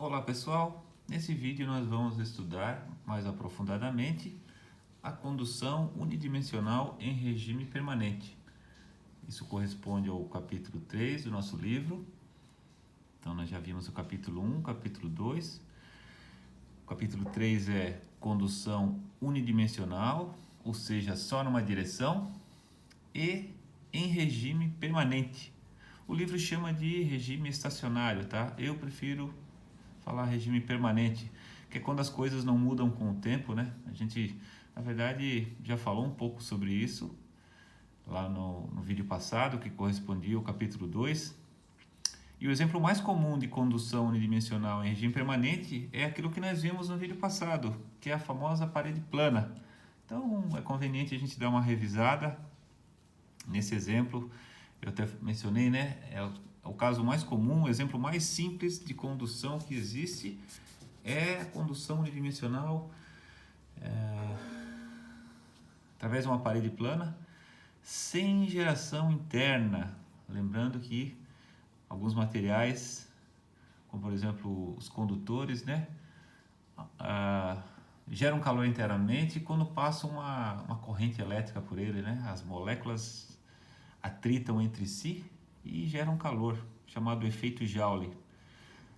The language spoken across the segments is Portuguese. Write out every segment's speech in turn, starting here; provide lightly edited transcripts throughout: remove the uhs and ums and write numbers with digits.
Olá pessoal, nesse vídeo nós vamos estudar mais aprofundadamente a condução unidimensional em regime permanente. Isso corresponde ao capítulo 3 do nosso livro. Então nós já vimos o capítulo 1, capítulo 2. O capítulo 3 é condução unidimensional, ou seja, só numa direção, e em regime permanente. O livro chama de regime estacionário, tá? Eu prefiro falar regime permanente, que é quando as coisas não mudam com o tempo, né? A gente, na verdade, já falou um pouco sobre isso lá no vídeo passado, que correspondia ao capítulo 2. E o exemplo mais comum de condução unidimensional em regime permanente é aquilo que nós vimos no vídeo passado, que é a famosa parede plana. Então, é conveniente a gente dar uma revisada nesse exemplo. Eu até mencionei, né? É o caso mais comum, o exemplo mais simples de condução que existe é a condução unidimensional através de uma parede plana sem geração interna. Lembrando que alguns materiais, como por exemplo os condutores, né, geram calor internamente quando passa uma corrente elétrica por ele, né? As moléculas atritam entre si e geram calor, chamado efeito Joule.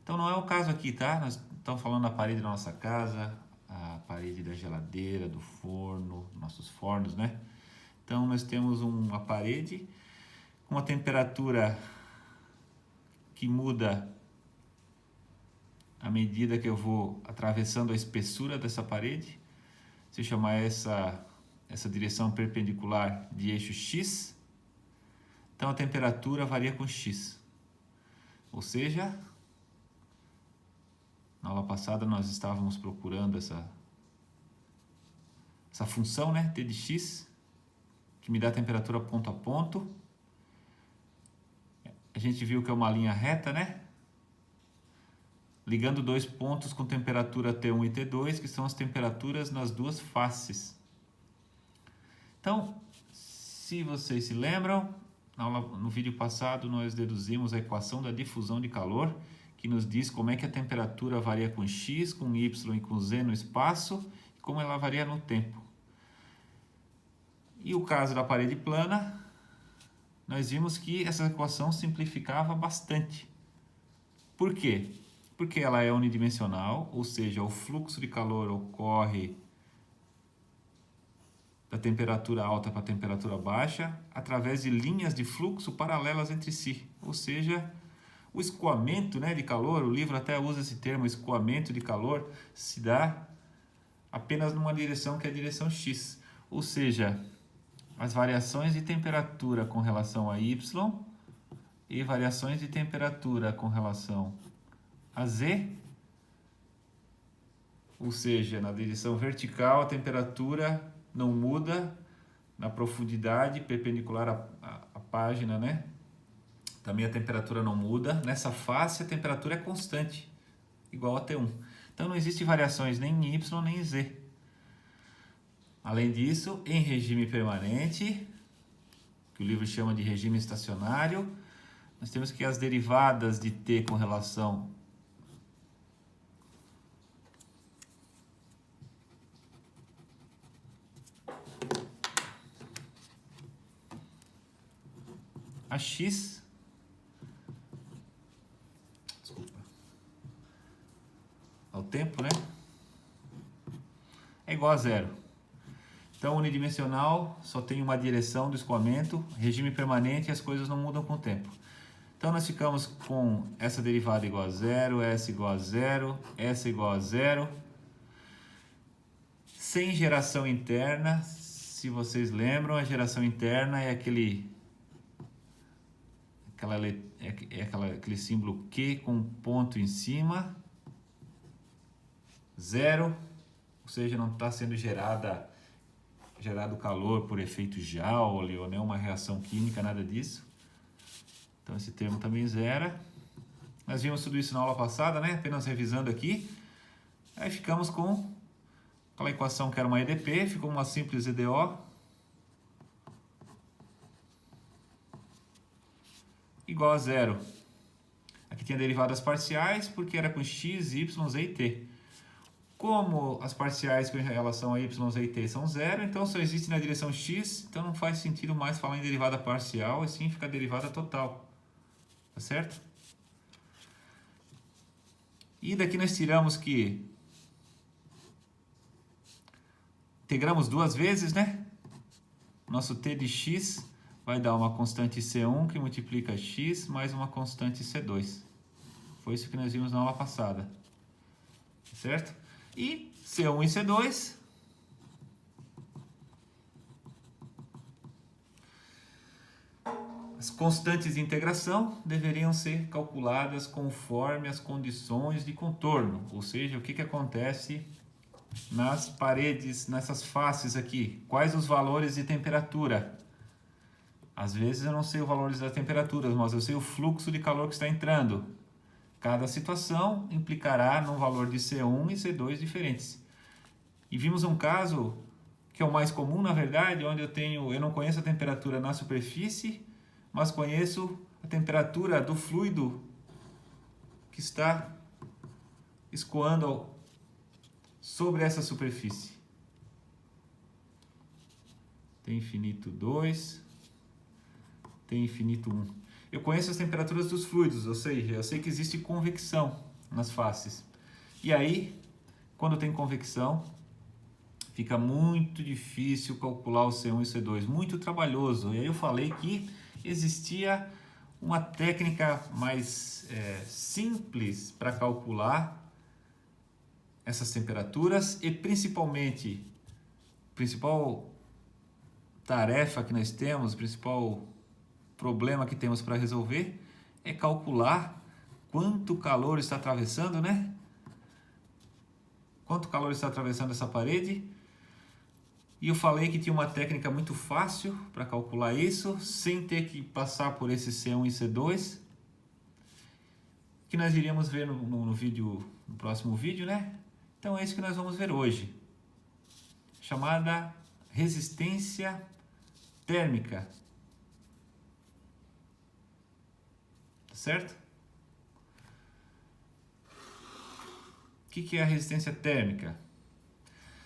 Então não é o caso aqui, tá? Nós estamos falando da parede da nossa casa, a parede da geladeira, do forno, nossos fornos, né? Então nós temos uma parede com uma temperatura que muda à medida que eu vou atravessando a espessura dessa parede. Se eu chamar essa direção perpendicular de eixo X, então a temperatura varia com X. Ou seja, na aula passada nós estávamos procurando essa função, né, T de X, que me dá a temperatura ponto a ponto. A gente viu que é uma linha reta, né? Ligando dois pontos com temperatura T1 e T2, que são as temperaturas nas duas faces. Então, se vocês se lembram, no vídeo passado nós deduzimos a equação da difusão de calor, que nos diz como é que a temperatura varia com x, com y e com z no espaço, e como ela varia no tempo. E o caso da parede plana, nós vimos que essa equação simplificava bastante. Por quê? Porque ela é unidimensional, ou seja, o fluxo de calor ocorre da temperatura alta para a temperatura baixa através de linhas de fluxo paralelas entre si. Ou seja, o escoamento, né, de calor, o livro até usa esse termo, escoamento de calor, se dá apenas numa direção, que é a direção X. Ou seja, as variações de temperatura com relação a Y e variações de temperatura com relação a Z, ou seja, na direção vertical a temperatura não muda, na profundidade perpendicular à página, né? Também a temperatura não muda. Nessa face a temperatura é constante, igual a T1. Então não existe variações nem em Y nem em Z. Além disso, em regime permanente, que o livro chama de regime estacionário, nós temos que as derivadas de T com relação a X, ao tempo, né, é igual a zero. Então, unidimensional só tem uma direção do escoamento, regime permanente, as coisas não mudam com o tempo. Então, nós ficamos com essa derivada igual a zero, essa igual a zero, essa igual a zero, sem geração interna. Se vocês lembram, a geração interna é aquele símbolo Q com um ponto em cima, zero, ou seja, não está sendo gerado calor por efeito Joule ou nenhuma reação química, nada disso. Então esse termo também zera. Nós vimos tudo isso na aula passada, né? Apenas revisando aqui. Aí ficamos com aquela equação que era uma EDP, ficou uma simples EDO igual a zero. Aqui tinha derivadas parciais porque era com x, y, z e t. Como as parciais com relação a y, z e t são zero, então só existe na direção x, então não faz sentido mais falar em derivada parcial, e sim fica derivada total. Tá certo? E daqui nós tiramos que integramos duas vezes, né? Nosso t de x vai dar uma constante C1 que multiplica x mais uma constante C2. Foi isso que nós vimos na aula passada. Certo? E C1 e C2 as constantes de integração deveriam ser calculadas conforme as condições de contorno, ou seja, o que acontece nas paredes, nessas faces aqui. Quais os valores de temperatura? Às vezes eu não sei os valores das temperaturas, mas eu sei o fluxo de calor que está entrando. Cada situação implicará num valor de C1 e C2 diferentes. E vimos um caso que é o mais comum, na verdade, onde eu não conheço a temperatura na superfície, mas conheço a temperatura do fluido que está escoando sobre essa superfície. T infinito 2, T infinito 1. Eu conheço as temperaturas dos fluidos, ou seja, eu sei que existe convecção nas faces. E aí, quando tem convecção, fica muito difícil calcular o C1 e o C2, muito trabalhoso. E aí eu falei que existia uma técnica mais simples para calcular essas temperaturas e principalmente, a principal tarefa que nós temos, o principal problema que temos para resolver é calcular quanto calor está atravessando, né? Quanto calor está atravessando essa parede. E eu falei que tinha uma técnica muito fácil para calcular isso, sem ter que passar por esse C1 e C2, que nós iríamos ver no próximo vídeo, né? Então é isso que nós vamos ver hoje, chamada resistência térmica. Tá certo? O que é a resistência térmica?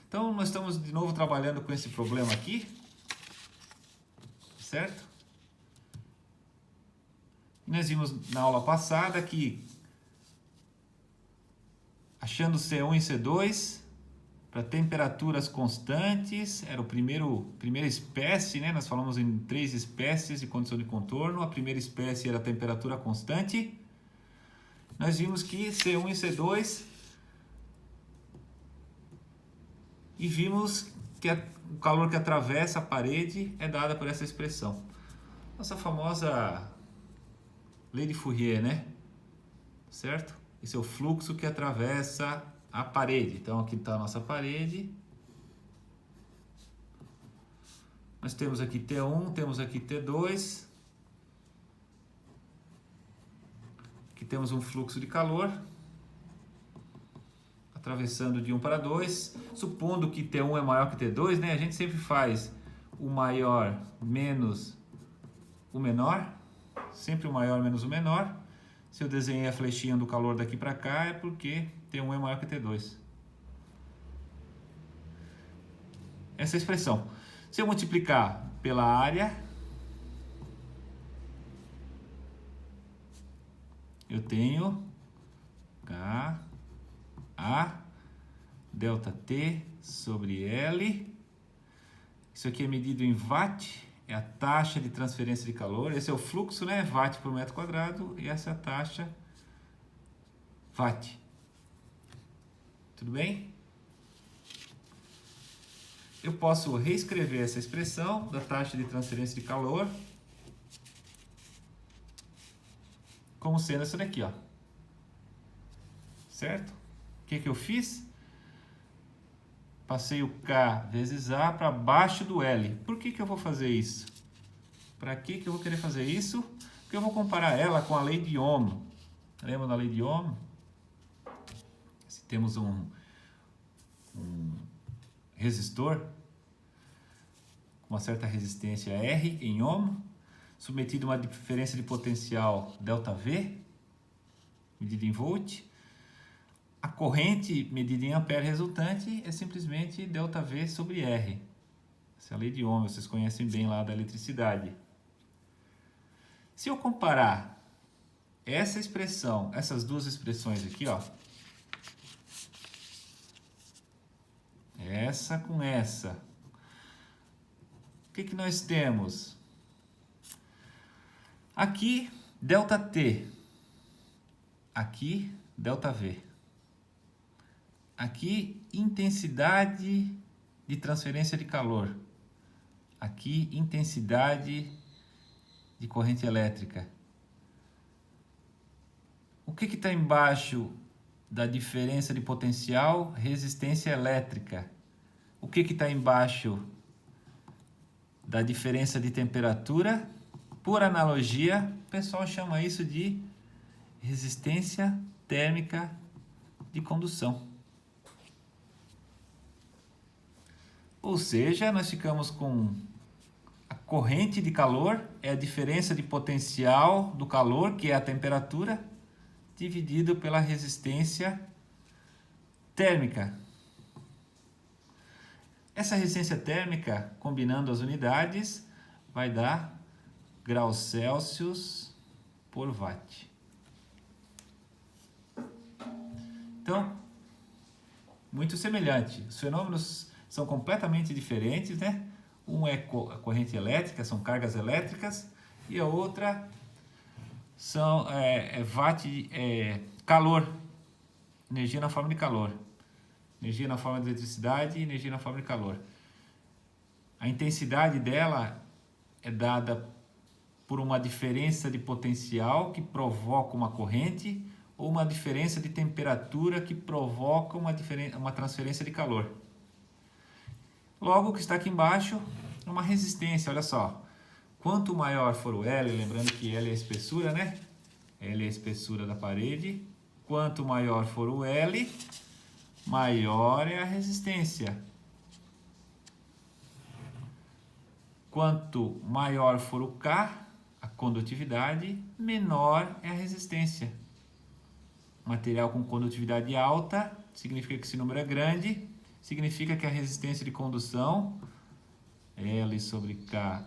Então, nós estamos de novo trabalhando com esse problema aqui, certo? E nós vimos na aula passada que, achando C1 e C2, para temperaturas constantes, era primeira espécie, né? Nós falamos em 3 espécies de condição de contorno. A primeira espécie era a temperatura constante. Nós vimos que C1 e C2... E vimos que o calor que atravessa a parede é dado por essa expressão. Nossa famosa lei de Fourier, né? Certo? Esse é o fluxo que atravessa a parede. Então aqui está a nossa parede. Nós temos aqui T1, temos aqui T2. Aqui temos um fluxo de calor atravessando de 1 para 2, supondo que T1 é maior que T2, né? A gente sempre faz o maior menos o menor, sempre o maior menos o menor. Se eu desenhei a flechinha do calor daqui para cá, é porque T1 é maior que T2. Essa expressão. Se eu multiplicar pela área, eu tenho A delta T sobre L. Isso aqui é medido em watt, é a taxa de transferência de calor. Esse é o fluxo, né? Watt por metro quadrado, e essa é a taxa watt. Tudo bem? Eu posso reescrever essa expressão da taxa de transferência de calor como sendo essa daqui, ó. Certo? O que eu fiz? Passei o K vezes A para baixo do L. Por que eu vou fazer isso? Para que eu vou querer fazer isso? Porque eu vou comparar ela com a lei de Ohm. Lembra da lei de Ohm? Se temos um resistor com uma certa resistência R em Ohm, submetido a uma diferença de potencial ΔV, medida em volt. A corrente medida em ampere resultante é simplesmente ΔV sobre R. Essa é a lei de Ohm, vocês conhecem bem lá da eletricidade. Se eu comparar essa expressão, essas duas expressões aqui, ó, essa com essa, o que nós temos? Aqui, ΔT. Aqui, ΔV. Aqui, intensidade de transferência de calor. Aqui, intensidade de corrente elétrica. O que está embaixo da diferença de potencial? Resistência elétrica. O que está embaixo da diferença de temperatura? Por analogia, o pessoal chama isso de resistência térmica de condução. Ou seja, nós ficamos com a corrente de calor, é a diferença de potencial do calor, que é a temperatura, dividido pela resistência térmica. Essa resistência térmica, combinando as unidades, vai dar graus Celsius por watt. Então, muito semelhante. Os fenômenos são completamente diferentes, né? Um é a corrente elétrica, são cargas elétricas, e a outra são calor, energia na forma de calor. Energia na forma de eletricidade e energia na forma de calor. A intensidade dela é dada por uma diferença de potencial que provoca uma corrente ou uma diferença de temperatura que provoca uma transferência de calor. Logo, o que está aqui embaixo é uma resistência, olha só. Quanto maior for o L, lembrando que L é a espessura, né? L é a espessura da parede. Quanto maior for o L, maior é a resistência. Quanto maior for o K, a condutividade, menor é a resistência. Material com condutividade alta significa que esse número é grande, significa que a resistência de condução, L sobre Ka,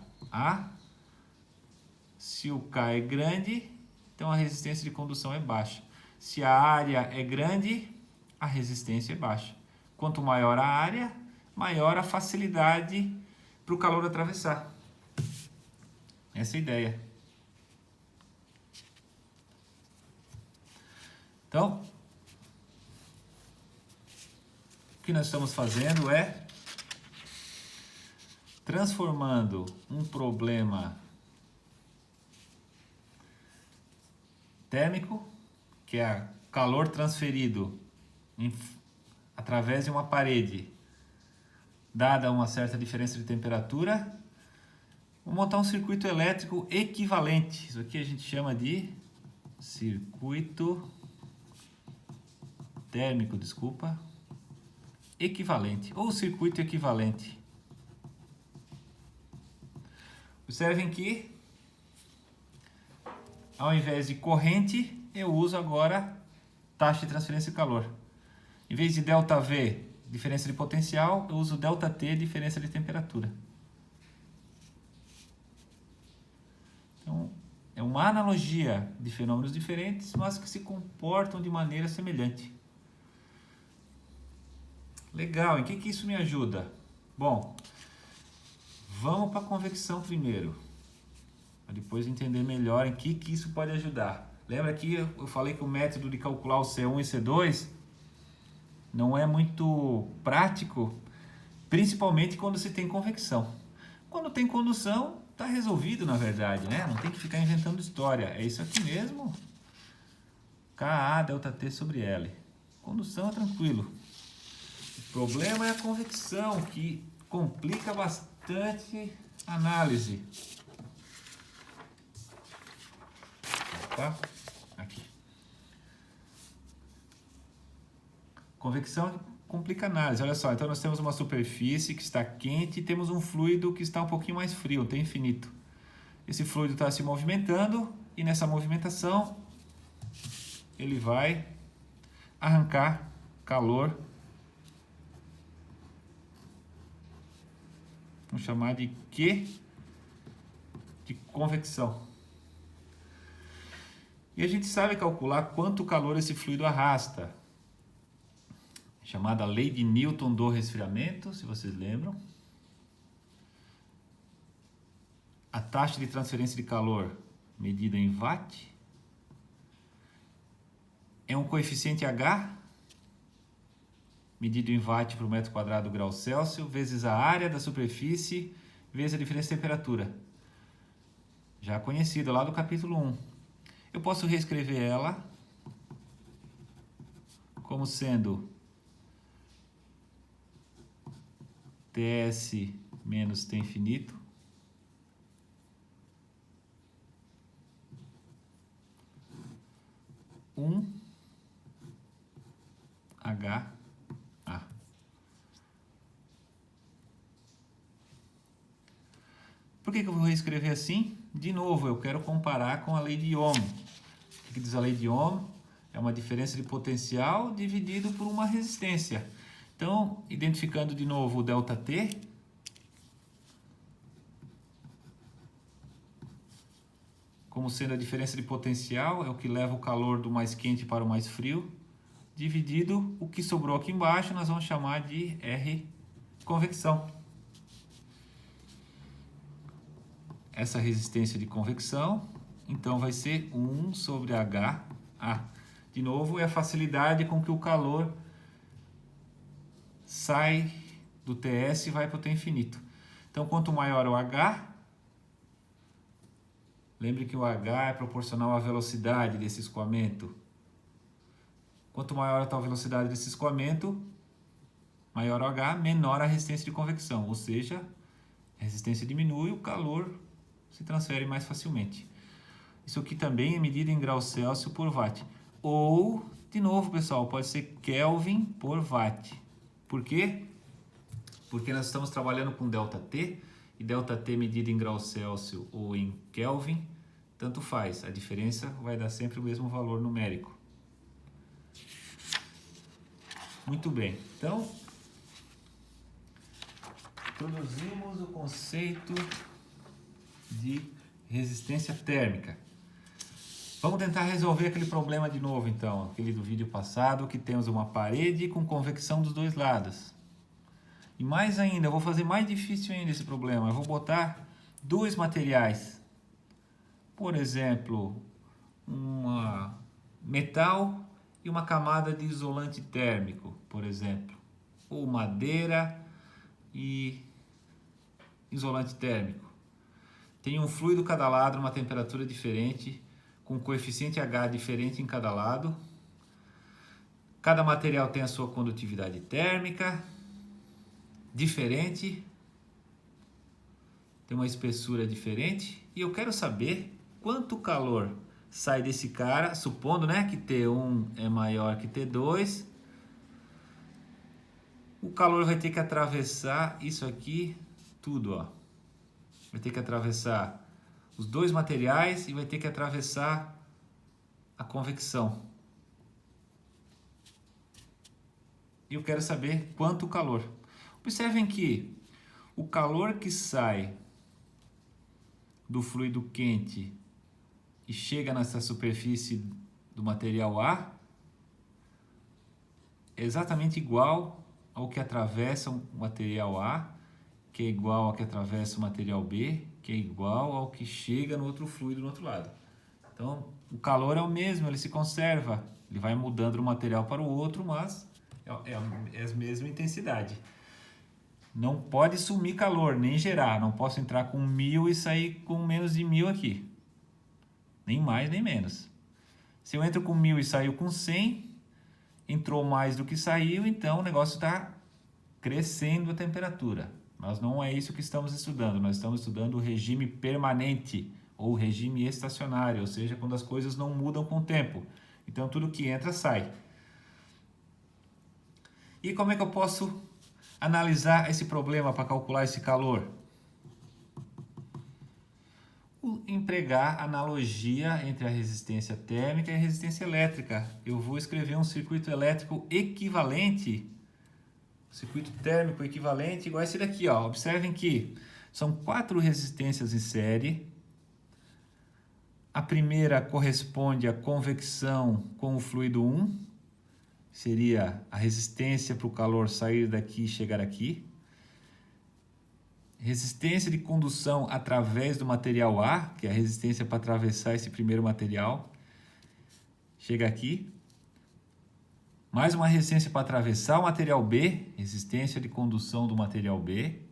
se o K é grande, então a resistência de condução é baixa. Se a área é grande, a resistência é baixa. Quanto maior a área, maior a facilidade para o calor atravessar. Essa é a ideia. Então, o que nós estamos fazendo é transformando um problema térmico, que é calor transferido através de uma parede, dada uma certa diferença de temperatura, vou montar um circuito elétrico equivalente. Isso aqui a gente chama de circuito térmico, equivalente, ou circuito equivalente. Observem que, ao invés de corrente, eu uso agora taxa de transferência de calor. Em vez de ΔV, diferença de potencial, eu uso ΔT, diferença de temperatura. Então, é uma analogia de fenômenos diferentes, mas que se comportam de maneira semelhante. Legal, em que isso me ajuda? Bom, vamos para a convecção primeiro, para depois entender melhor em que isso pode ajudar. Lembra que eu falei que o método de calcular o C1 e C2 não é muito prático, principalmente quando se tem convecção. Quando tem condução, está resolvido na verdade, né? Não tem que ficar inventando história. É isso aqui mesmo. Ka ΔT sobre L. Condução é tranquilo. O problema é a convecção, que complica bastante a análise. Opa, aqui. Convecção complica a análise. Olha só, então nós temos uma superfície que está quente e temos um fluido que está um pouquinho mais frio, tem infinito. Esse fluido está se movimentando e nessa movimentação ele vai arrancar calor, vamos chamar de Q de convecção. E a gente sabe calcular quanto calor esse fluido arrasta, chamada lei de Newton do resfriamento, se vocês lembram. A taxa de transferência de calor medida em watt é um coeficiente H, medido em watt por metro quadrado grau Celsius, vezes a área da superfície, vezes a diferença de temperatura. Já conhecido lá do capítulo 1. Eu posso reescrever ela como sendo Ts menos T infinito HA. Por que eu vou reescrever assim? De novo, eu quero comparar com a lei de Ohm. O que diz a lei de Ohm? É uma diferença de potencial dividido por uma resistência. Então, identificando de novo o ΔT, como sendo a diferença de potencial, é o que leva o calor do mais quente para o mais frio, dividido o que sobrou aqui embaixo, nós vamos chamar de R convecção. Essa resistência de convecção, então vai ser 1 sobre HA. De novo, é a facilidade com que o calor sai do TS e vai para o T infinito. Então, quanto maior o H, lembre que o H é proporcional à velocidade desse escoamento. Quanto maior a tal velocidade desse escoamento, maior o H, menor a resistência de convecção. Ou seja, a resistência diminui, o calor se transfere mais facilmente. Isso aqui também é medido em graus Celsius por watt. Ou, de novo, pessoal, pode ser Kelvin por watt. Por quê? Porque nós estamos trabalhando com ΔT, e ΔT medido em graus Celsius ou em Kelvin, tanto faz. A diferença vai dar sempre o mesmo valor numérico. Muito bem. Então, introduzimos o conceito de resistência térmica. Vamos tentar resolver aquele problema de novo, então, aquele do vídeo passado, que temos uma parede com convecção dos dois lados. E mais ainda, eu vou fazer mais difícil ainda esse problema. Eu vou botar dois materiais. Por exemplo, um metal e uma camada de isolante térmico, por exemplo. Ou madeira e isolante térmico. Tem um fluido cada lado, uma temperatura diferente, com coeficiente H diferente em cada lado. Cada material tem a sua condutividade térmica diferente, tem uma espessura diferente, e eu quero saber quanto calor sai desse cara, supondo, né, que T1 é maior que T2. O calor vai ter que atravessar isso aqui tudo, ó. Vai ter que atravessar os dois materiais e vai ter que atravessar a convecção. E eu quero saber quanto calor. Observem que o calor que sai do fluido quente e chega nessa superfície do material A é exatamente igual ao que atravessa o material A, que é igual ao que atravessa o material B, que é igual ao que chega no outro fluido do outro lado. Então, o calor é o mesmo, ele se conserva. Ele vai mudando de um material para o outro, mas é a mesma intensidade. Não pode sumir calor, nem gerar. Não posso entrar com 1000 e sair com menos de 1000 aqui. Nem mais, nem menos. Se eu entro com 1000 e saio com 100, entrou mais do que saiu, então o negócio está crescendo a temperatura. Mas não é isso que estamos estudando. Nós estamos estudando o regime permanente ou regime estacionário, ou seja, quando as coisas não mudam com o tempo. Então tudo que entra, sai. E como é que eu posso analisar esse problema para calcular esse calor? empregar analogia entre a resistência térmica e a resistência elétrica. Eu vou escrever um circuito elétrico equivalente, circuito térmico equivalente igual a esse daqui, ó. Observem que são 4 resistências em série. A primeira corresponde à convecção com o fluido 1, seria a resistência para o calor sair daqui e chegar aqui. Resistência de condução através do material A, que é a resistência para atravessar esse primeiro material, chega aqui. Mais uma resistência para atravessar o material B, resistência de condução do material B.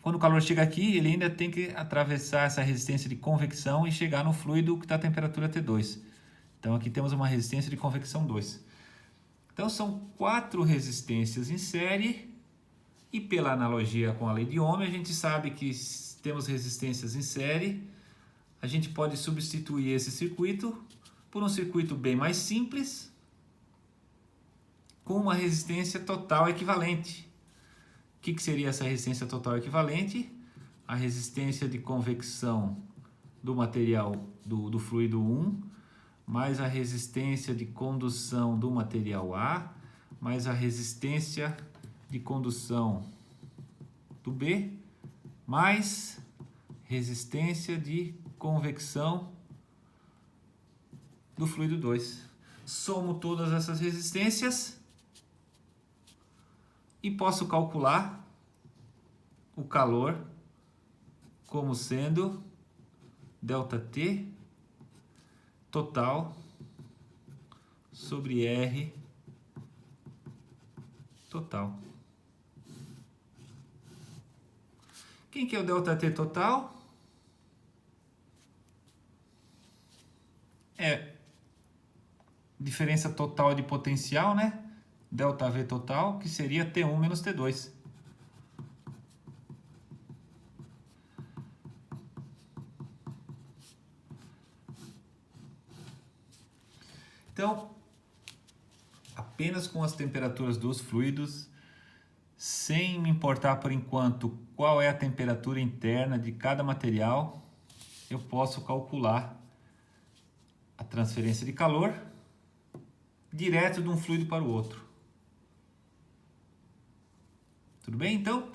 Quando o calor chega aqui, ele ainda tem que atravessar essa resistência de convecção e chegar no fluido que está a temperatura T2. Então aqui temos uma resistência de convecção 2. Então são 4 resistências em série. E pela analogia com a lei de Ohm, a gente sabe que temos resistências em série. A gente pode substituir esse circuito por um circuito bem mais simples, com uma resistência total equivalente. O que seria essa resistência total equivalente? A resistência de convecção do material do fluido 1, mais a resistência de condução do material A, mais a resistência de condução do B, mais resistência de convecção do fluido 2. Somo todas essas resistências e posso calcular o calor como sendo ΔT total sobre R total. Quem que é o ΔT total? É diferença total de potencial, né? ΔV total, que seria T1 menos T2. Então, apenas com as temperaturas dos fluidos, sem me importar por enquanto qual é a temperatura interna de cada material, eu posso calcular a transferência de calor direto de um fluido para o outro. Tudo bem? Então,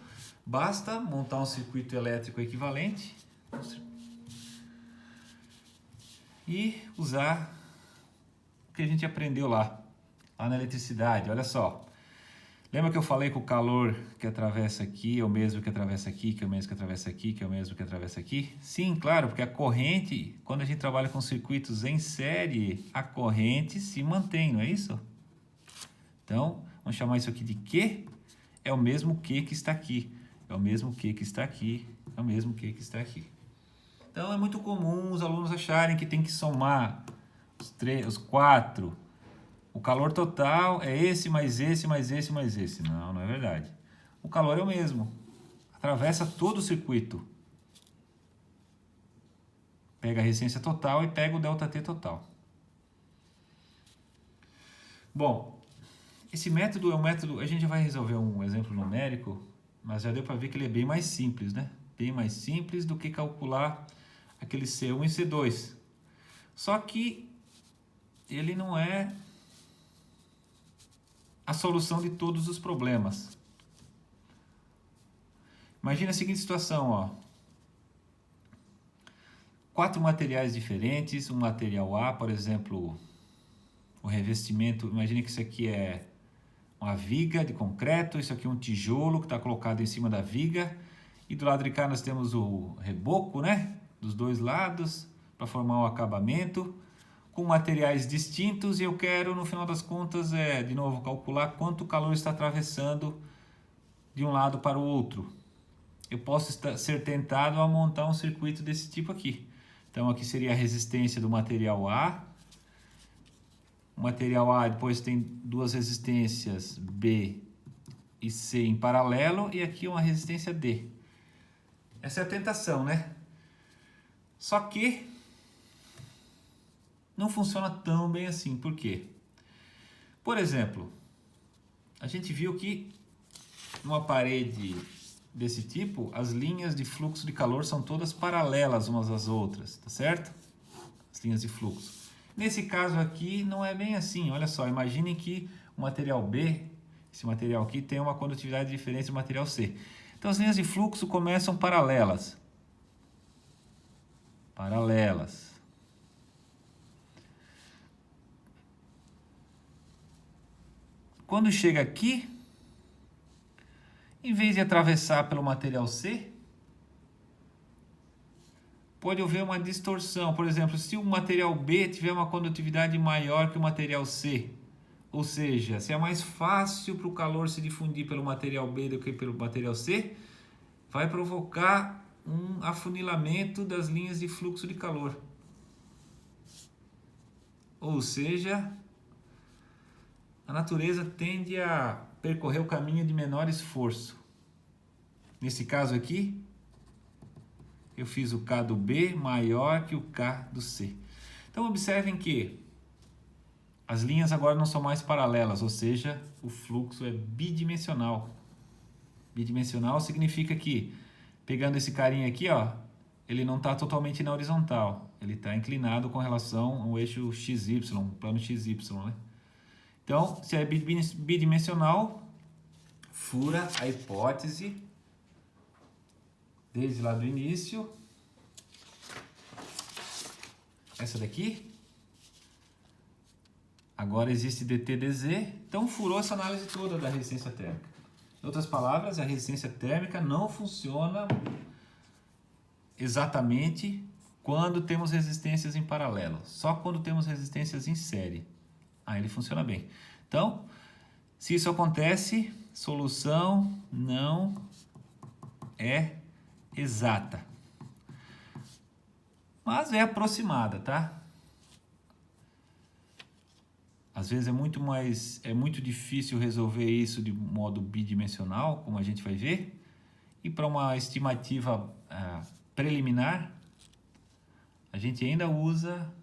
basta montar um circuito elétrico equivalente e usar o que a gente aprendeu lá na eletricidade. Olha só. Lembra que eu falei que o calor que atravessa aqui é o mesmo que atravessa aqui, que é o mesmo que atravessa aqui, que é o mesmo que atravessa aqui? Sim, claro, porque a corrente, quando a gente trabalha com circuitos em série, a corrente se mantém, não é isso? Então, vamos chamar isso aqui de Q, é o mesmo Q que está aqui, é o mesmo Q que está aqui, é o mesmo Q que está aqui. Então, é muito comum os alunos acharem que tem que somar os 4. O calor total é esse, mais esse, mais esse, mais esse. Não, não é verdade. O calor é o mesmo. Atravessa todo o circuito. Pega a resistência total e pega o ΔT total. Bom, esse método é um método... A gente já vai resolver um exemplo numérico, mas já deu para ver que ele é bem mais simples, né? Bem mais simples do que calcular aquele C1 e C2. Só que ele não é a solução de todos os problemas. Imagina a seguinte situação, ó. 4 materiais diferentes, um material A, por exemplo, o revestimento, imagine que isso aqui é uma viga de concreto, isso aqui é um tijolo que está colocado em cima da viga, e do lado de cá nós temos o reboco, né? Dos dois lados, para formar o acabamento, com materiais distintos, e eu quero, no final das contas, de novo, calcular quanto calor está atravessando de um lado para o outro. Eu posso ser tentado a montar um circuito desse tipo aqui. Então, aqui seria a resistência do material A. O material A depois tem 2 resistências B e C em paralelo, e aqui uma resistência D. Essa é a tentação, né? Só que não funciona tão bem assim. Por quê? Por exemplo, a gente viu que numa parede desse tipo, as linhas de fluxo de calor são todas paralelas umas às outras, tá certo? As linhas de fluxo. Nesse caso aqui não é bem assim, olha só, imaginem que o material B, esse material aqui, tem uma condutividade diferente do material C. Então as linhas de fluxo começam paralelas. Paralelas. Quando chega aqui, em vez de atravessar pelo material C, pode haver uma distorção. Por exemplo, se o material B tiver uma condutividade maior que o material C, ou seja, se é mais fácil para o calor se difundir pelo material B do que pelo material C, vai provocar um afunilamento das linhas de fluxo de calor. Ou seja, a natureza tende a percorrer o caminho de menor esforço. Nesse caso aqui, eu fiz o K do B maior que o K do C. Então observem que as linhas agora não são mais paralelas, ou seja, o fluxo é bidimensional. Bidimensional significa que, pegando esse carinha aqui, ó, ele não está totalmente na horizontal, ele está inclinado com relação ao eixo XY, plano XY, né? Então, se é bidimensional, fura a hipótese desde lá do início. Essa daqui. Agora existe dT/dz, então furou essa análise toda da resistência térmica. Em outras palavras, a resistência térmica não funciona exatamente quando temos resistências em paralelo, só quando temos resistências em série. Aí ele funciona bem. Então, se isso acontece, solução não é exata, mas é aproximada, tá? Às vezes é muito difícil resolver isso de modo bidimensional, como a gente vai ver, e para uma estimativa preliminar, a gente ainda usa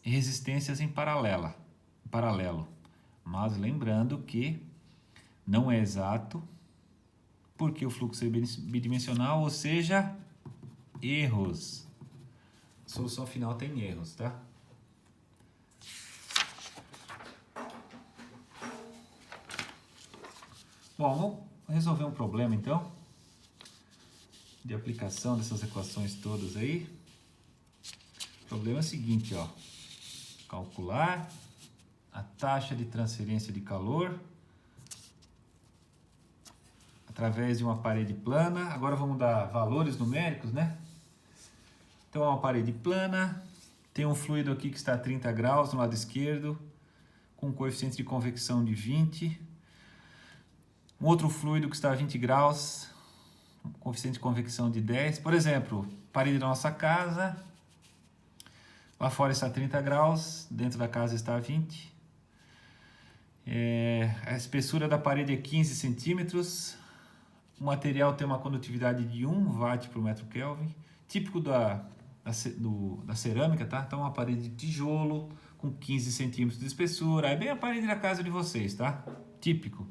resistências em paralelo, mas lembrando que não é exato, porque o fluxo é bidimensional, ou seja, erros. A solução final tem erros, tá? Bom, vamos resolver um problema então, de aplicação dessas equações todas aí. O problema é o seguinte, ó. Calcular a taxa de transferência de calor através de uma parede plana. Agora vamos dar valores numéricos, né? Então é uma parede plana, tem um fluido aqui que está a 30 graus no lado esquerdo, com um coeficiente de convecção de 20. Um outro fluido que está a 20 graus, um coeficiente de convecção de 10. Por exemplo, parede da nossa casa, lá fora está a 30 graus, dentro da casa está a 20. A espessura da parede é 15 centímetros. O material tem uma condutividade de 1 watt por metro Kelvin, típico da cerâmica, tá? Então, uma parede de tijolo com 15 centímetros de espessura, é bem a parede da casa de vocês, tá? Típico.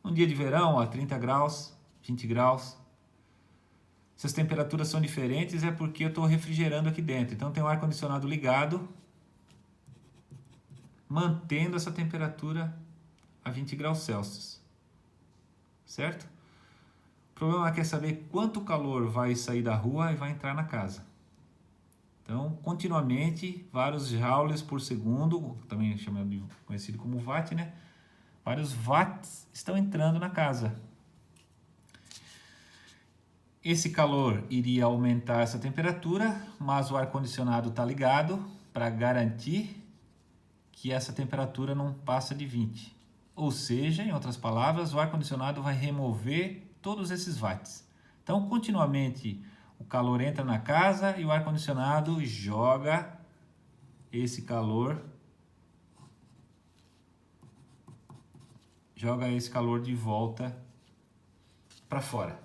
Um dia de verão, a 30 graus, 20 graus. Se as temperaturas são diferentes, é porque eu estou refrigerando aqui dentro. Então, tem o ar-condicionado ligado, mantendo essa temperatura a 20 graus Celsius. Certo? O problema é saber quanto calor vai sair da rua e vai entrar na casa. Então, continuamente, vários joules por segundo, também conhecido como watt, né? Vários watts estão entrando na casa. Esse calor iria aumentar essa temperatura, mas o ar-condicionado está ligado para garantir que essa temperatura não passa de 20. Ou seja, em outras palavras, o ar-condicionado vai remover todos esses watts. Então, continuamente, o calor entra na casa e o ar-condicionado joga esse calor de volta para fora.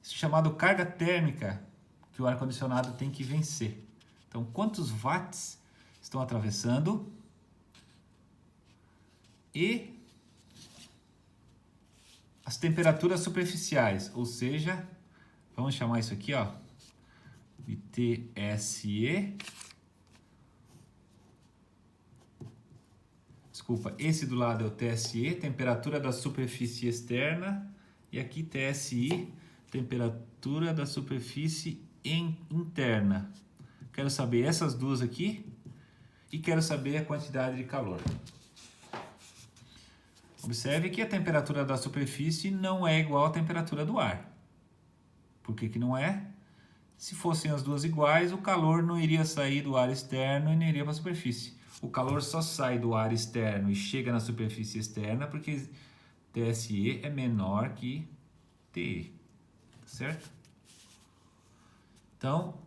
Isso é chamado carga térmica que o ar-condicionado tem que vencer. Então, quantos watts estão atravessando e a as temperaturas superficiais, ou seja, vamos chamar isso aqui, ó, de TSE. Desculpa, esse do lado é o TSE, temperatura da superfície externa, e aqui TSI, temperatura da superfície interna. Quero saber essas duas aqui e quero saber a quantidade de calor. Observe que a temperatura da superfície não é igual à temperatura do ar. Por que que não é? Se fossem as duas iguais, o calor não iria sair do ar externo e nem iria para a superfície. O calor só sai do ar externo e chega na superfície externa porque TSE é menor que TE, certo? Então,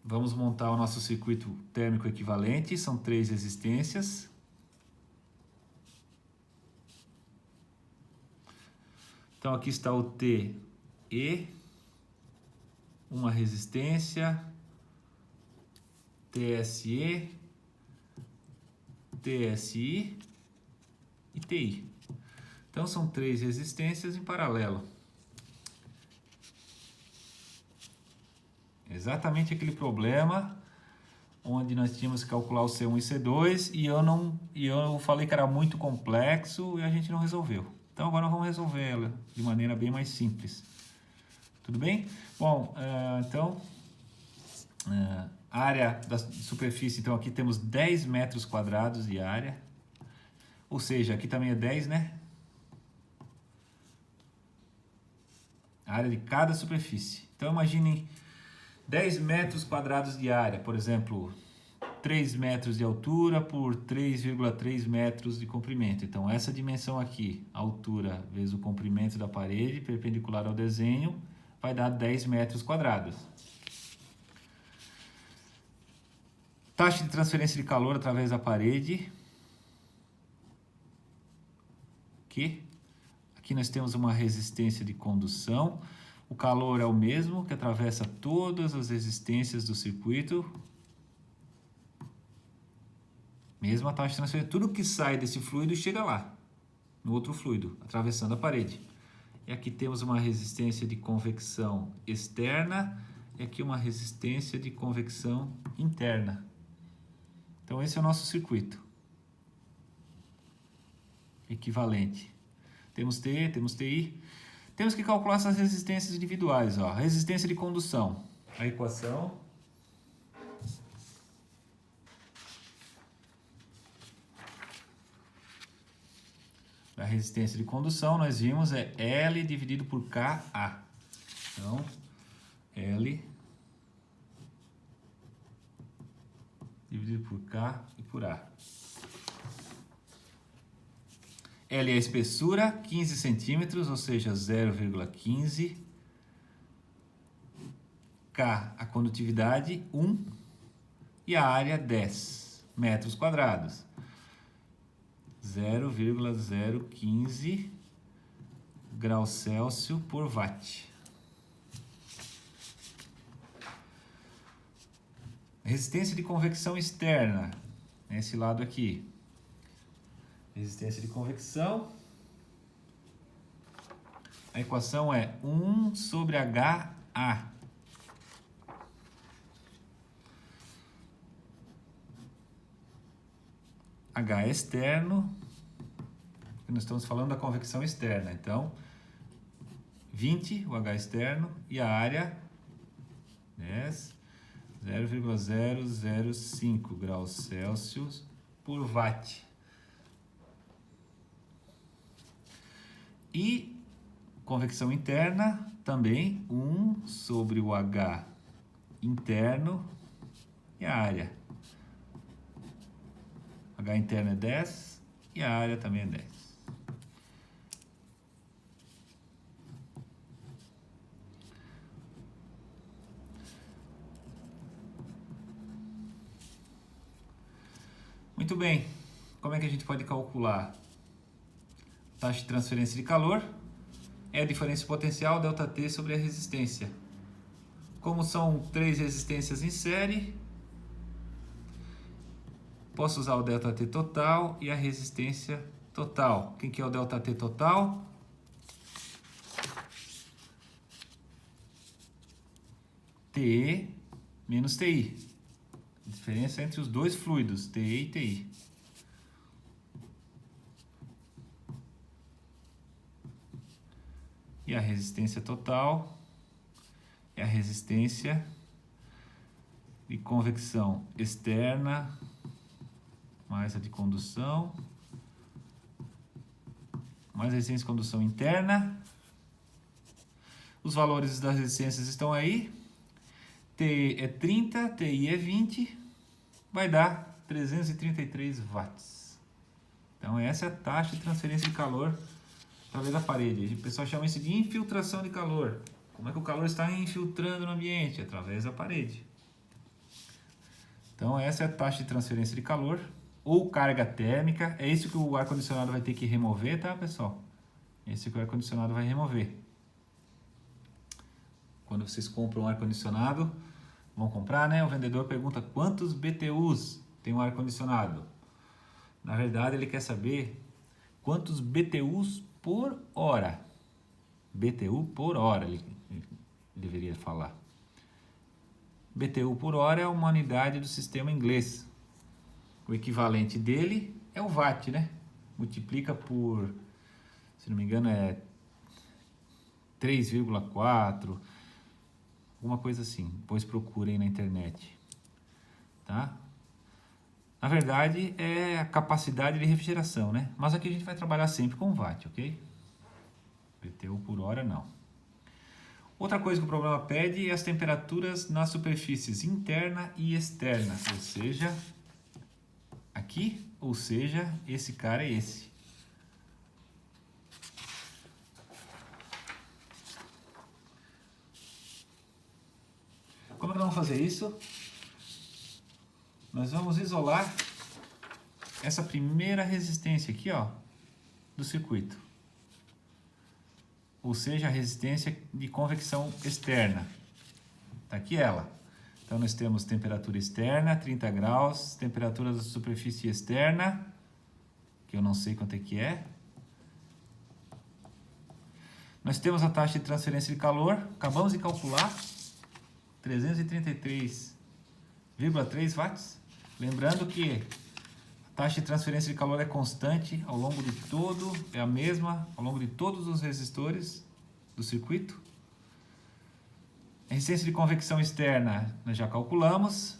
vamos montar o nosso circuito térmico equivalente, são 3 resistências. Então, aqui está o TE, uma resistência, TSE, TSI e TI. Então, são 3 resistências em paralelo. Exatamente aquele problema onde nós tínhamos que calcular o C1 e C2 e eu falei que era muito complexo e a gente não resolveu. Então agora nós vamos resolver ela de maneira bem mais simples. Tudo bem? Bom, a área da superfície, então aqui temos 10 metros quadrados de área. Ou seja, aqui também é 10, né? A área de cada superfície. Então imaginem 10 metros quadrados de área, por exemplo, 3 metros de altura por 3,3 metros de comprimento. Então, essa dimensão aqui, a altura vezes o comprimento da parede, perpendicular ao desenho, vai dar 10 metros quadrados. Taxa de transferência de calor através da parede. Aqui nós temos uma resistência de condução. O calor é o mesmo, que atravessa todas as resistências do circuito. Mesma taxa de transferência. Tudo que sai desse fluido chega lá, no outro fluido, atravessando a parede. E aqui temos uma resistência de convecção externa e aqui uma resistência de convecção interna. Então esse é o nosso circuito equivalente. Temos TE, temos TI. Temos que calcular essas resistências individuais. Ó. Resistência de condução. A equação da resistência de condução, nós vimos, é L dividido por KA. Então, L dividido por K e por A. L é a espessura, 15 centímetros, ou seja, 0,15. K, a condutividade, 1. E a área, 10 metros quadrados. 0,015 graus Celsius por watt. Resistência de convecção externa, nesse lado aqui. Resistência de convecção. A equação é 1 sobre HA. H é externo. Nós estamos falando da convecção externa. Então, 20, o H externo, e a área, 10, 0,005 graus Celsius por watt. E convecção interna, também 1 sobre o H interno e a área. H interno é 10 e a área também é 10. Muito bem, como é que a gente pode calcular? Taxa de transferência de calor é a diferença potencial ΔT sobre a resistência. Como são 3 resistências em série, posso usar o ΔT total e a resistência total. Quem que é o ΔT total? TE menos TI. A diferença entre os dois fluidos, TE e TI. E a resistência total é a resistência de convecção externa mais a de condução, mais a resistência de condução interna. Os valores das resistências estão aí. T é 30, TI é 20, vai dar 333 watts. Então essa é a taxa de transferência de calor através da parede. O pessoal chama isso de infiltração de calor. Como é que o calor está infiltrando no ambiente? Através da parede. Então essa é a taxa de transferência de calor ou carga térmica. É isso que o ar-condicionado vai ter que remover, tá, pessoal? Esse que o ar-condicionado vai remover. Quando vocês compram um ar-condicionado, vão comprar, né? O vendedor pergunta quantos BTUs tem um ar-condicionado. Na verdade, ele quer saber quantos BTUs por hora. BTU por hora, ele deveria falar. BTU por hora é uma unidade do sistema inglês. O equivalente dele é o watt, né? Multiplica por, se não me engano, é 3,4, alguma coisa assim. Depois procurem na internet, tá? Na verdade, é a capacidade de refrigeração, né? Mas aqui a gente vai trabalhar sempre com watt, ok? BTU por hora, não. Outra coisa que o problema pede é as temperaturas nas superfícies interna e externa, ou seja, aqui, ou seja, esse cara é esse. Como é que nós vamos fazer isso? Nós vamos isolar essa primeira resistência aqui, ó, do circuito. Ou seja, a resistência de convecção externa. Tá aqui ela. Então nós temos temperatura externa, 30 graus, temperatura da superfície externa, que eu não sei quanto é que é. Nós temos a taxa de transferência de calor, acabamos de calcular, 333,3 watts. Lembrando que a taxa de transferência de calor é constante ao longo de todo, é a mesma ao longo de todos os resistores do circuito. A resistência de convecção externa nós já calculamos.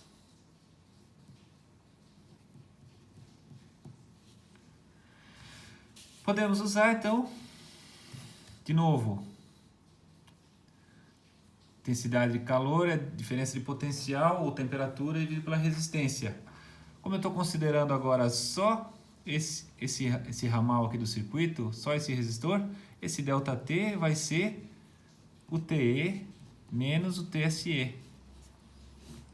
Podemos usar então, de novo, intensidade de calor é diferença de potencial ou temperatura dividido pela resistência. Como eu estou considerando agora só esse ramal aqui do circuito, só esse resistor, esse ΔT vai ser o TE menos o TSE.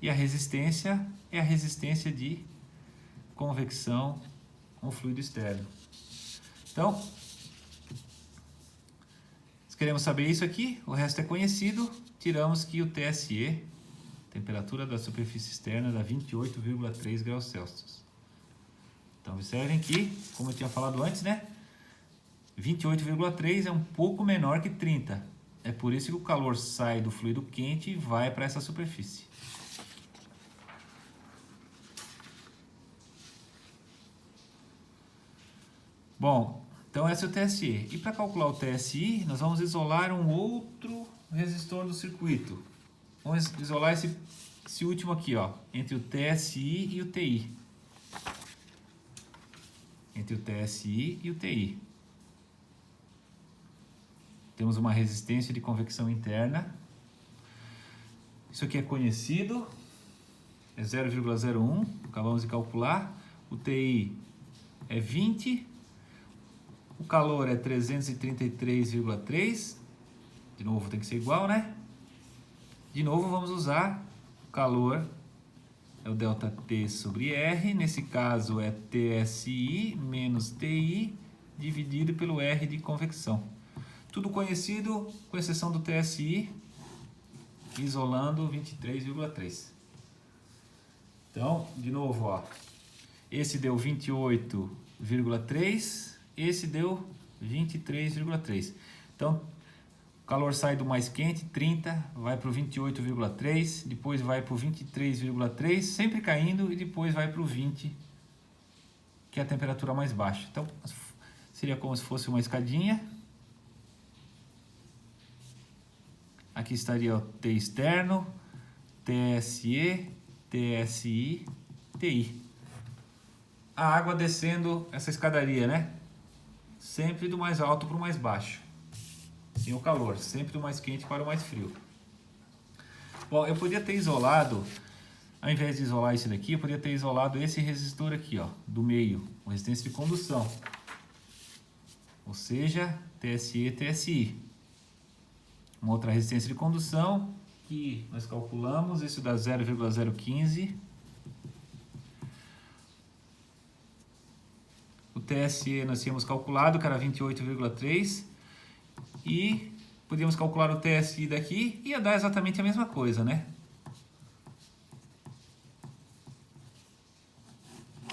E a resistência é a resistência de convecção com fluido externo. Então, se queremos saber isso aqui, o resto é conhecido, tiramos que o TSE, temperatura da superfície externa, dá 28,3 graus Celsius. Então, observem que, como eu tinha falado antes, né? 28,3 é um pouco menor que 30. É por isso que o calor sai do fluido quente e vai para essa superfície. Bom, então esse é o TSE. E para calcular o TSI, nós vamos isolar um outro resistor do circuito. Vamos isolar esse último aqui, ó, entre o TSI e o TI. Entre o TSI e o TI. Temos uma resistência de convecção interna. Isso aqui é conhecido. É 0,01. Acabamos de calcular. O TI é 20. O calor é 333,3. De novo tem que ser igual, né? De novo vamos usar o calor. É o ΔT sobre R. Nesse caso é TSI menos TI dividido pelo R de convecção. Tudo conhecido, com exceção do TSI, isolando 23,3. Então, de novo, ó, esse deu 28,3, esse deu 23,3. Então, calor sai do mais quente, 30, vai para o 28,3, depois vai para o 23,3, sempre caindo, e depois vai para o 20, que é a temperatura mais baixa. Então, seria como se fosse uma escadinha. Aqui estaria o T externo, TSE, TSI, TI. A água descendo essa escadaria, né? Sempre do mais alto para o mais baixo. Sim, o calor, sempre do mais quente para o mais frio. Bom, eu podia ter isolado, ao invés de isolar esse daqui, eu podia ter isolado esse resistor aqui, ó, do meio, o resistência de condução. Ou seja, TSE, TSI. Uma outra resistência de condução que nós calculamos, isso dá 0,015. O TSE nós tínhamos calculado, que era 28,3. E podíamos calcular o TSI daqui e ia dar exatamente a mesma coisa, né?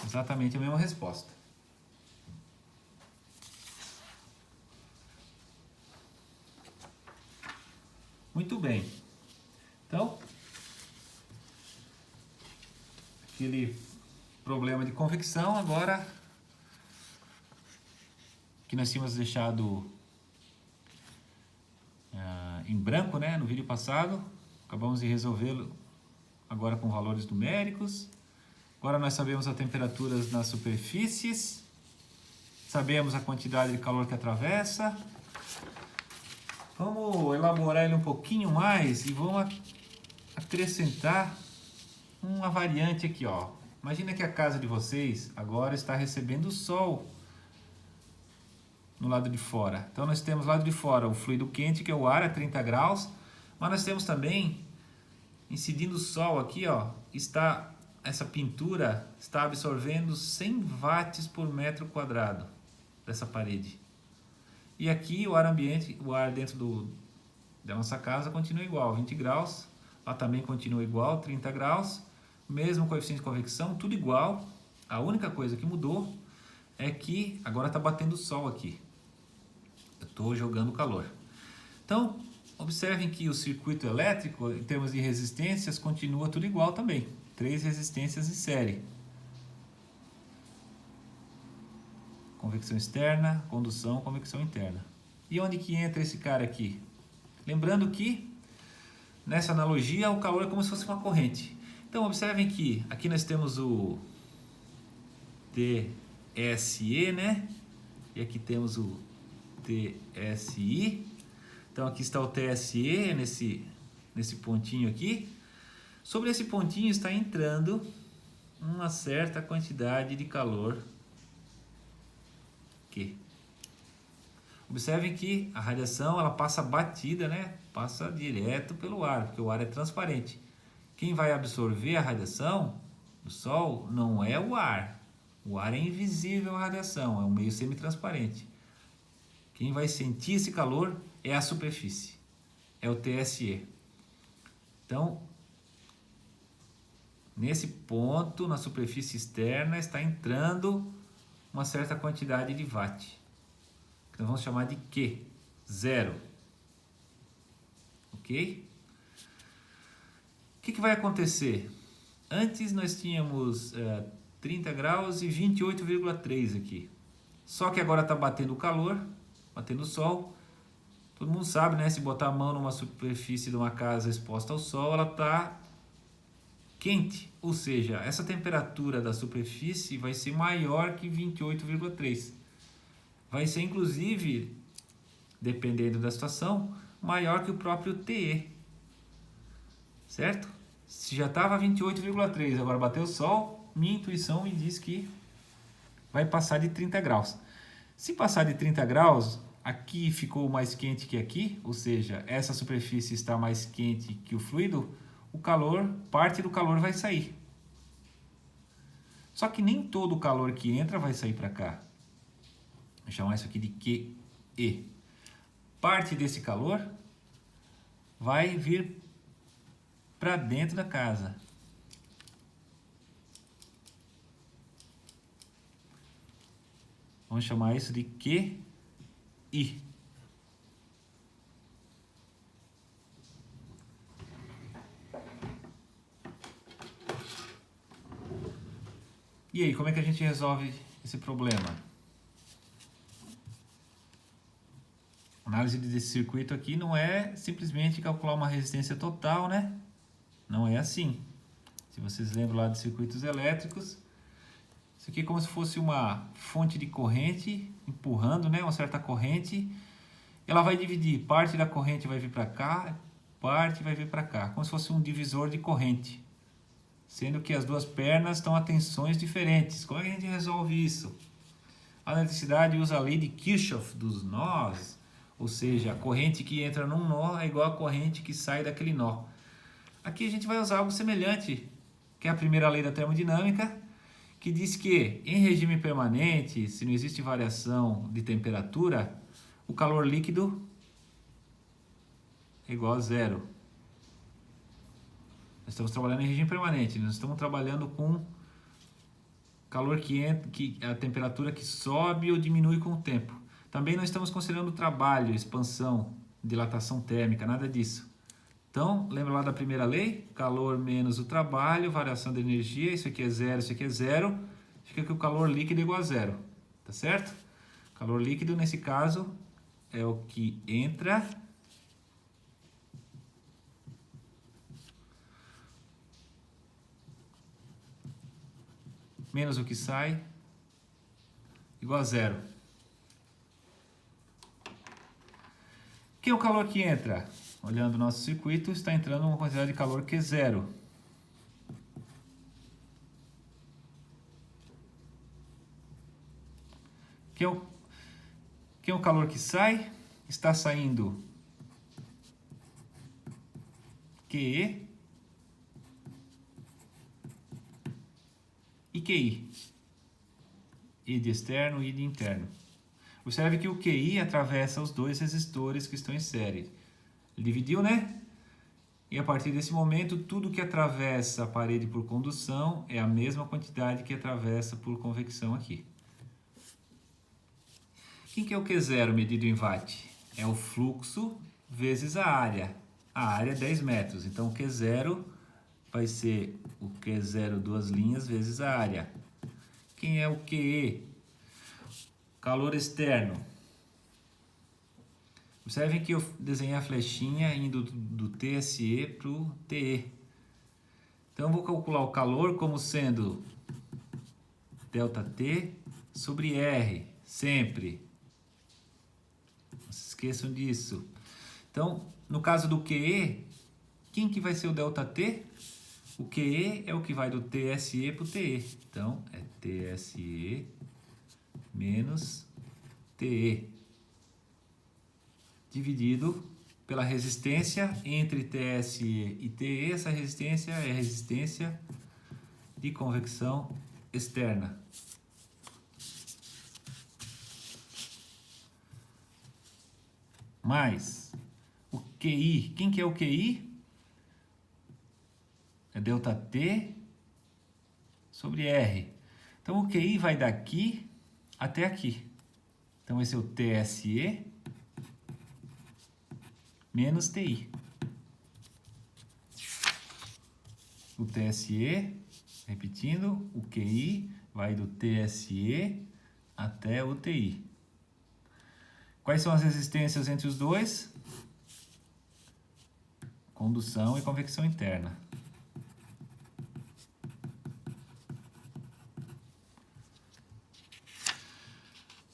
Exatamente a mesma resposta. Muito bem. Então, aquele problema de convecção, agora que nós tínhamos deixado em branco, né, no vídeo passado, acabamos de resolvê-lo agora com valores numéricos. Agora nós sabemos as temperaturas nas superfícies, sabemos a quantidade de calor que atravessa. Vamos elaborar ele um pouquinho mais e vamos acrescentar uma variante aqui, ó. Imagina que a casa de vocês agora está recebendo sol no lado de fora. Então nós temos lado de fora o fluido quente, que é o ar, a 30 graus, mas nós temos também, incidindo o sol aqui, ó, essa pintura está absorvendo 100 watts por metro quadrado dessa parede. E aqui o ar ambiente, o ar dentro da nossa casa continua igual, 20 graus, lá também continua igual, 30 graus, mesmo coeficiente de convecção, tudo igual. A única coisa que mudou é que agora está batendo sol aqui. Eu estou jogando calor. Então, observem que o circuito elétrico, em termos de resistências, continua tudo igual também. 3 resistências em série. Convecção externa, condução, convecção interna. E onde que entra esse cara aqui? Lembrando que, nessa analogia, o calor é como se fosse uma corrente. Então, observem que aqui nós temos o TSE, né? E aqui temos o TSI. Então aqui está o TSE nesse pontinho aqui. Sobre esse pontinho está entrando uma certa quantidade de calor aqui. Observem que a radiação ela passa batida, né? Passa direto pelo ar, porque o ar é transparente. Quem vai absorver a radiação do Sol não é o ar. O ar é invisível à radiação, é um meio semi-transparente. Quem vai sentir esse calor é a superfície, é o TSE. Então, nesse ponto, na superfície externa, está entrando uma certa quantidade de watt, que nós vamos chamar de Q, 0. Ok? O que vai acontecer? Antes nós tínhamos 30 graus e 28,3 aqui. Só que agora está batendo o calor, batendo o sol. Todo mundo sabe, né? Se botar a mão numa superfície de uma casa exposta ao sol, ela está quente. Ou seja, essa temperatura da superfície vai ser maior que 28,3. Vai ser, inclusive, dependendo da situação, maior que o próprio TE. Certo? Se já estava 28,3, agora bateu o sol, minha intuição me diz que vai passar de 30 graus. Se passar de 30 graus, aqui ficou mais quente que aqui, ou seja, essa superfície está mais quente que o fluido, o calor, parte do calor vai sair. Só que nem todo o calor que entra vai sair para cá. Vou chamar isso aqui de QE. Parte desse calor vai vir para dentro da casa. Vamos chamar isso de QI. E aí, como é que a gente resolve esse problema? A análise desse circuito aqui não é simplesmente calcular uma resistência total, né? Não é assim. Se vocês lembram lá de circuitos elétricos, isso aqui é como se fosse uma fonte de corrente empurrando, né, uma certa corrente. Ela vai dividir, parte da corrente vai vir para cá, parte vai vir para cá, como se fosse um divisor de corrente. Sendo que as duas pernas estão a tensões diferentes. Como é que a gente resolve isso? A eletricidade usa a lei de Kirchhoff dos nós, ou seja, a corrente que entra num nó é igual à corrente que sai daquele nó. Aqui a gente vai usar algo semelhante, que é a primeira lei da termodinâmica, que diz que em regime permanente, se não existe variação de temperatura, o calor líquido é igual a zero. Nós estamos trabalhando em regime permanente, nós estamos trabalhando com calor que entra, a temperatura que sobe ou diminui com o tempo. Também não estamos considerando trabalho, expansão, dilatação térmica, nada disso. Então, lembra lá da primeira lei? Calor menos o trabalho, variação da energia, isso aqui é zero, isso aqui é zero. Fica que o calor líquido é igual a zero, tá certo? Calor líquido, nesse caso, é o que entra menos o que sai, igual a zero. Que é o calor que entra? Olhando o nosso circuito, está entrando uma quantidade de calor que é zero. Que é o calor que sai? Está saindo QE e QI. I de externo e de interno. Observe que o QI atravessa os dois resistores que estão em série. Ele dividiu, né? E a partir desse momento, tudo que atravessa a parede por condução é a mesma quantidade que atravessa por convecção aqui. Quem que é o Q0 medido em watt? É o fluxo vezes a área. A área é 10 metros. Então, o Q0 vai ser o Q0 duas linhas vezes a área. Quem é o QE? Calor externo. Observem que eu desenhei a flechinha indo do TSE para o TE. Então, eu vou calcular o calor como sendo ΔT sobre R, sempre. Não se esqueçam disso. Então, no caso do QE, quem que vai ser o ΔT? O QE é o que vai do TSE para o TE. Então, é TSE menos TE. Dividido pela resistência entre TSE e TE. Essa resistência é a resistência de convecção externa. Mais o QI. Quem que é o QI? É ΔT sobre R. Então, o QI vai daqui até aqui. Então, esse é o TSE menos TI. O TSE, repetindo, o QI vai do TSE até o TI. Quais são as resistências entre os dois? Condução e convecção interna.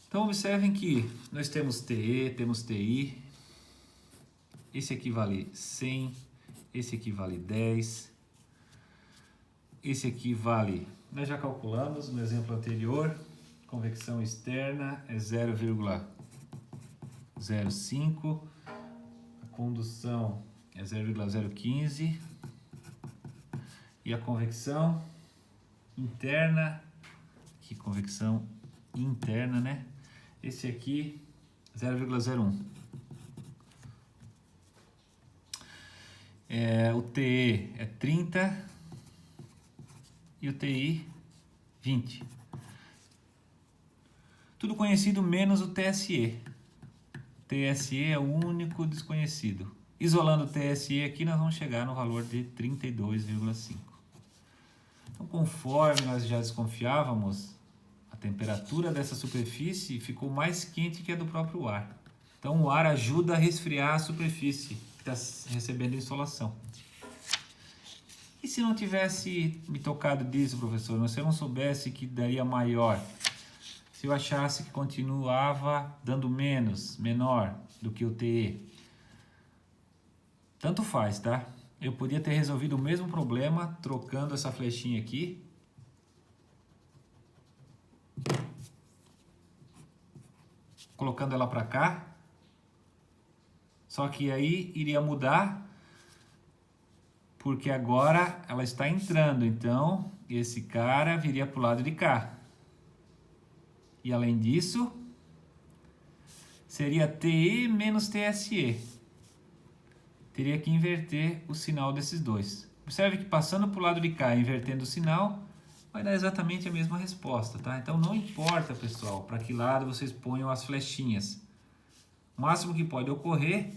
Então, observem que nós temos TE, temos TI. Esse aqui vale 100, esse aqui vale 10, esse aqui vale, nós já calculamos no exemplo anterior, convecção externa é 0,05, a condução é 0,015 e a convecção interna, que convecção interna, né? Esse aqui 0,01. O TE é 30 e o TI 20. Tudo conhecido menos o TSE. O TSE é o único desconhecido. Isolando o TSE aqui, nós vamos chegar no valor de 32,5. Então, Então, conforme nós já desconfiávamos, a temperatura dessa superfície ficou mais quente que a do próprio ar. Então, o ar ajuda a resfriar a superfície que está recebendo insolação. E se não tivesse me tocado disso, professor? Se eu não soubesse que daria maior? Se eu achasse que continuava dando menor do que o TE? Tanto faz, tá? Eu podia ter resolvido o mesmo problema trocando essa flechinha aqui. Colocando ela para cá. Só que aí iria mudar, porque agora ela está entrando. Então, esse cara viria para o lado de cá. E além disso, seria TE menos TSE. Teria que inverter o sinal desses dois. Observe que passando para o lado de cá, invertendo o sinal, vai dar exatamente a mesma resposta, tá? Então não importa, pessoal, para que lado vocês ponham as flechinhas. O máximo que pode ocorrer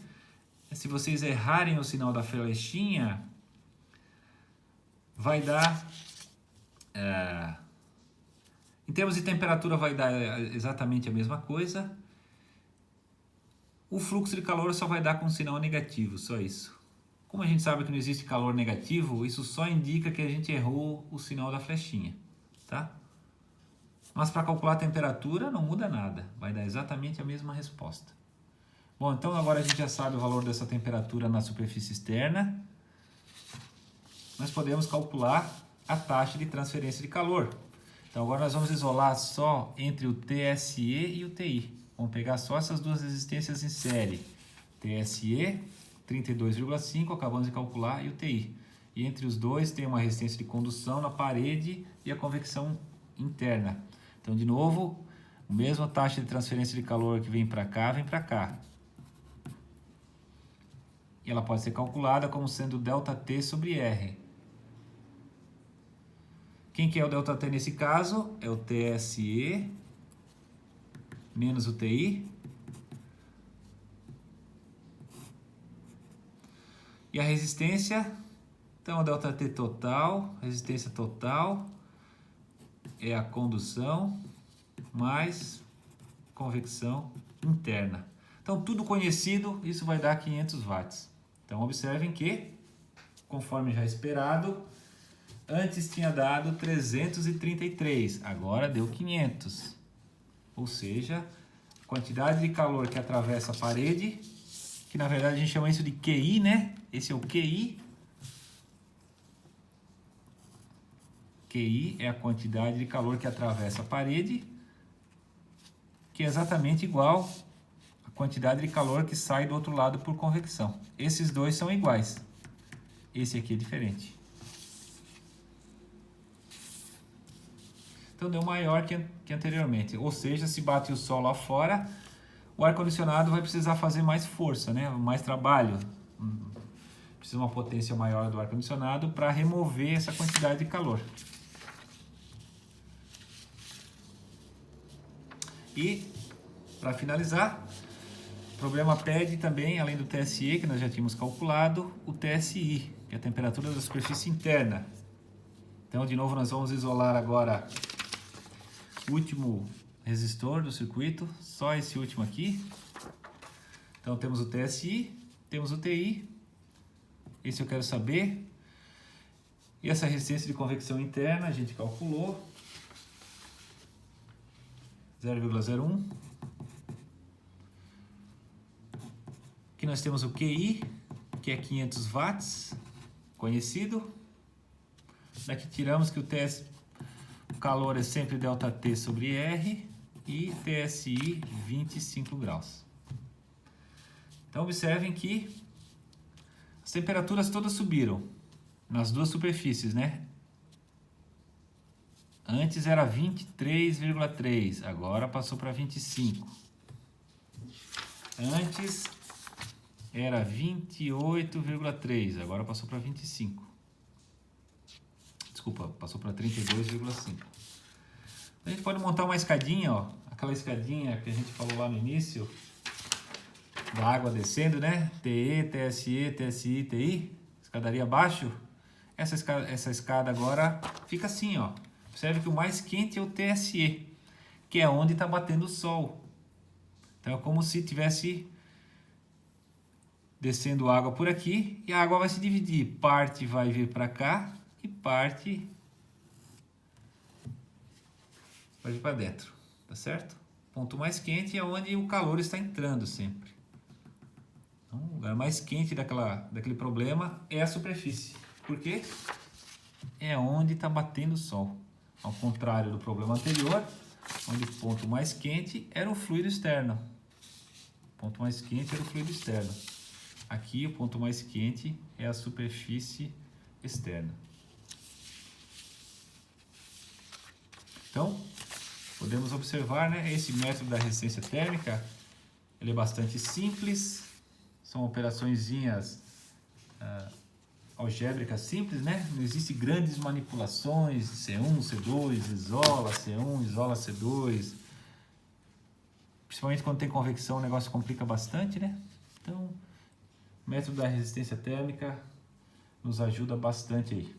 é se vocês errarem o sinal da flechinha, vai dar... em termos de temperatura vai dar exatamente a mesma coisa. O fluxo de calor só vai dar com sinal negativo, só isso. Como a gente sabe que não existe calor negativo, isso só indica que a gente errou o sinal da flechinha, tá? Mas para calcular a temperatura não muda nada, vai dar exatamente a mesma resposta. Bom, então agora a gente já sabe o valor dessa temperatura na superfície externa. Nós podemos calcular a taxa de transferência de calor. Então agora nós vamos isolar só entre o TSE e o TI. Vamos pegar só essas duas resistências em série. TSE, 32,5, acabamos de calcular, e o TI. E entre os dois tem uma resistência de condução na parede e a convecção interna. Então, de novo, a mesma taxa de transferência de calor que vem para cá. E ela pode ser calculada como sendo ΔT sobre R. Quem que é o ΔT nesse caso? É o TSE menos o TI. E a resistência, então a ΔT total, resistência total, é a condução mais convecção interna. Então tudo conhecido, isso vai dar 500 watts. Então observem que, conforme já esperado, antes tinha dado 333, agora deu 500. Ou seja, a quantidade de calor que atravessa a parede, que na verdade a gente chama isso de QI, né? Esse é o QI. QI é a quantidade de calor que atravessa a parede, que é exatamente igual à quantidade de calor que sai do outro lado por convecção. Esses dois são iguais. Esse aqui é diferente. Então deu maior que anteriormente. Ou seja, se bate o sol lá fora, o ar-condicionado vai precisar fazer mais força, né? Mais trabalho. Precisa uma potência maior do ar-condicionado para remover essa quantidade de calor. E, para finalizar, o problema pede também, além do TSE, que nós já tínhamos calculado, o TSI, que é a temperatura da superfície interna. Então, de novo, nós vamos isolar agora o último resistor do circuito, só esse último aqui. Então, temos o TSI, temos o TI, esse eu quero saber. E essa resistência de convecção interna, a gente calculou. 0,01. Aqui nós temos o QI, que é 500 watts, conhecido. Daqui tiramos que o calor é sempre ΔT sobre R e TSI 25 graus. Então observem que as temperaturas todas subiram nas duas superfícies, né? Antes era 23,3, agora passou para 25. Antes era 28,3, agora passou para 25. Desculpa, passou para 32,5. A gente pode montar uma escadinha, ó, aquela escadinha que a gente falou lá no início, da água descendo, né? TE, TSE, TSI, TI, escadaria abaixo. Essa escada agora fica assim, ó. Observe que o mais quente é o TSE, que é onde está batendo o sol. Então é como se tivesse descendo água por aqui e a água vai se dividir. Parte vai vir para cá e parte vai vir para dentro, tá certo? O ponto mais quente é onde o calor está entrando sempre. Então, o lugar mais quente daquele problema é a superfície. Por quê? É onde está batendo o sol. Ao contrário do problema anterior, onde o ponto mais quente era o fluido externo. O ponto mais quente era o fluido externo. Aqui o ponto mais quente é a superfície externa. Então, podemos observar, né, esse método da resistência térmica, ele é bastante simples, são operaçõezinhas algébricas simples, né? Não existem grandes manipulações, C1, C2, isola C1, isola C2. Principalmente quando tem convecção, o negócio complica bastante, né? Então, o método da resistência térmica nos ajuda bastante aí.